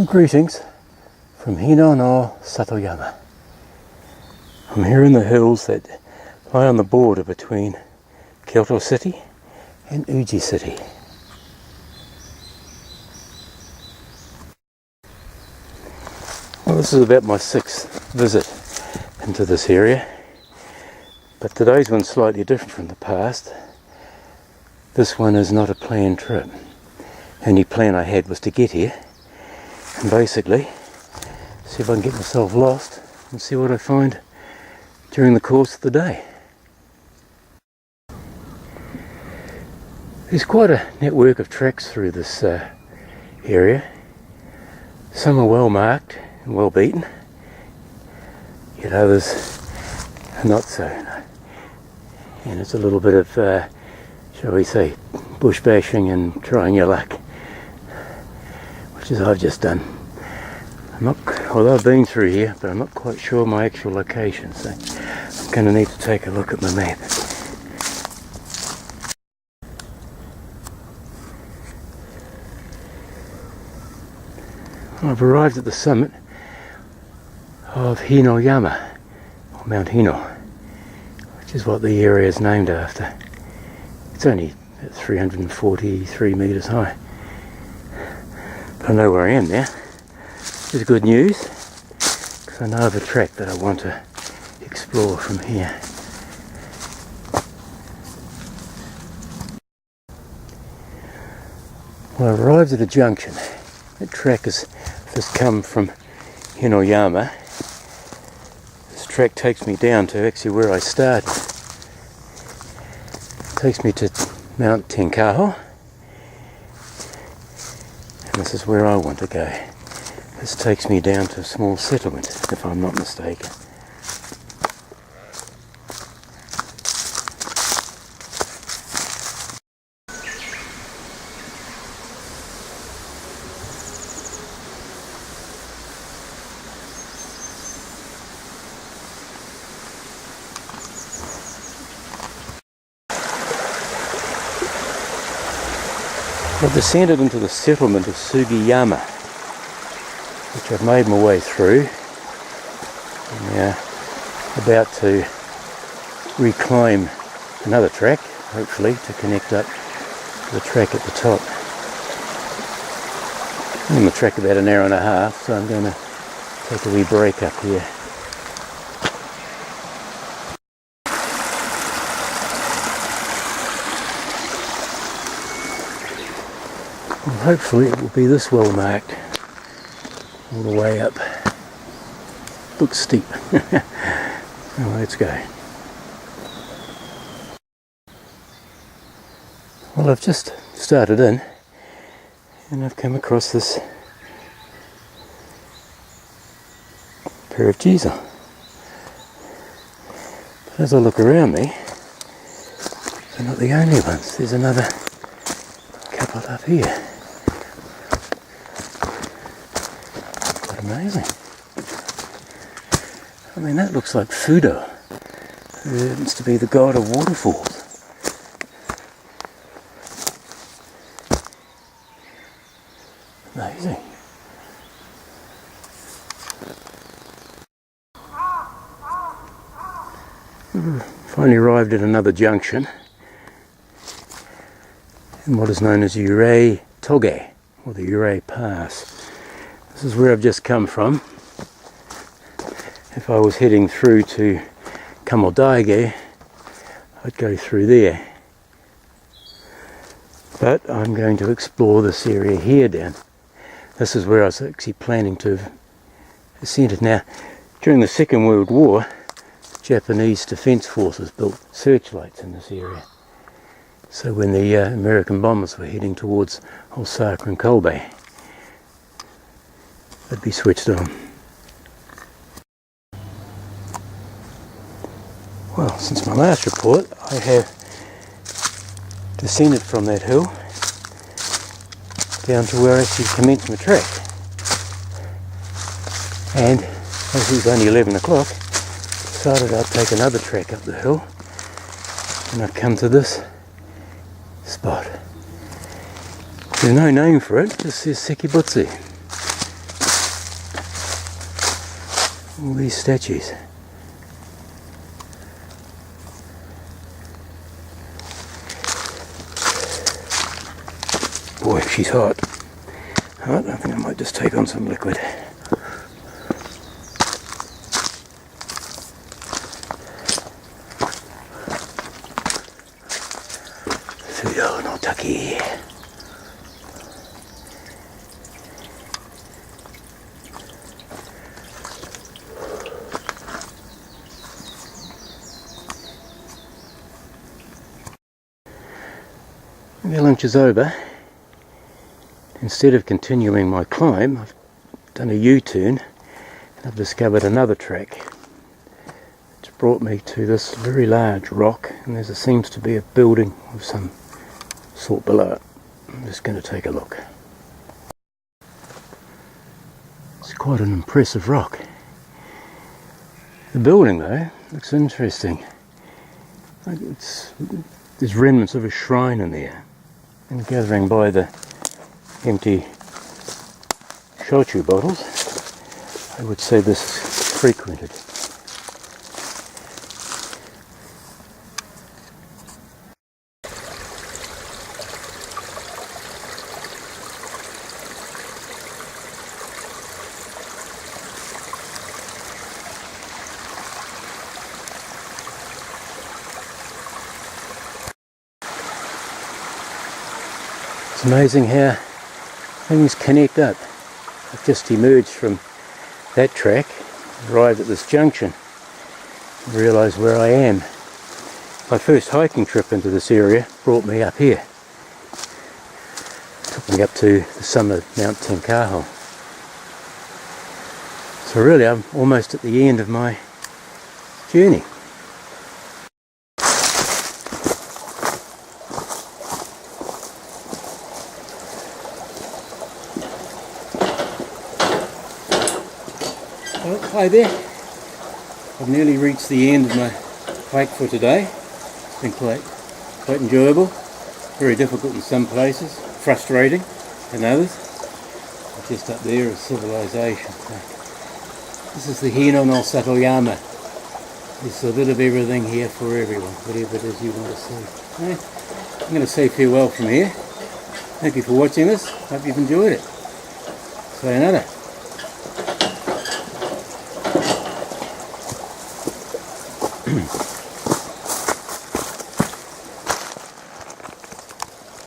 Well, greetings from Hino-no Satoyama. I'm here in the hills that lie on the border between Kyoto City and Uji City. Well, this is about my 6th visit into this area, but today's one's slightly different from the past. This one is not a planned trip. The only plan I had was to get here and basically see if I can get myself lost and see what I find during the course of the day. There's quite a network of tracks through this area. Some are well marked and well beaten, yet others are not so. And it's a little bit of, shall we say, bush bashing and trying your luck, which is I've just done. Although I've been through here, but I'm not quite sure my actual location, so I'm going to need to take a look at my map. I've arrived at the summit of Hino-yama, or Mount Hino, which is what the area is named after. It's only 343 metres high. But I know where I am now. It's good news, because I know of a track that I want to explore from here. Well, I arrived at a junction. That track has just come from Hino-yama. This track takes me down to actually where I started. It takes me to Mount Tenkaho, and this is where I want to go. This takes me down to a small settlement, if I'm not mistaken. I've descended into the settlement of Sugiyama, which I've made my way through. I'm now about to reclaim another track, hopefully, to connect up to the track at the top. I'm on the track about an hour and a half, so I'm going to take a wee break up here. Well, hopefully it will be this well marked all the way up. Looks steep. Well, let's go. Well, I've just started in and I've come across this pair of diesel. But as I look around me, they're not the only ones. There's another couple up here. Amazing. I mean, that looks like Fudo, who happens to be the god of waterfalls. Amazing. Finally arrived at another junction in what is known as Urei Toge, or the Urei Pass. This is where I've just come from. If I was heading through to Kamodaige, I'd go through there. But I'm going to explore this area here down. This is where I was actually planning to have ascended. Now, during the Second World War, Japanese Defence Forces built searchlights in this area. So when the American bombers were heading towards Osaka and Kobe, they'd be switched on. Well, since my last report, I have descended from that hill down to where I actually commenced my trek. And as it was only 11 o'clock, decided I'd take another trek up the hill, and I've come to this spot. There's no name for it, just says Sekibutsu. All these statues. Boy, she's hot. Hot, I think I might just take on some liquid. Hino-no Satoyama. The lunch is over. Instead of continuing my climb, I've done a U-turn and I've discovered another track. It's brought me to this very large rock, and there seems to be a building of some sort below it. I'm just going to take a look. It's quite an impressive rock. The building though looks interesting. There's remnants of a shrine in there, and gathering by the empty shochu bottles, I would say this is frequented. It's amazing how things connect up. I've just emerged from that track, arrived at this junction, and realised where I am. My first hiking trip into this area brought me up here. Took me up to the summit of Mount Tenkaho. So really I'm almost at the end of my journey. Well, hi there. I've nearly reached the end of my hike for today. It's been quite enjoyable. Very difficult in some places, frustrating in others. Just up there is civilization. This is the Hino-no Satoyama. There's a bit of everything here for everyone, whatever it is you want to see. I'm going to say farewell from here. Thank you for watching this. Hope you've enjoyed it. Sayonara.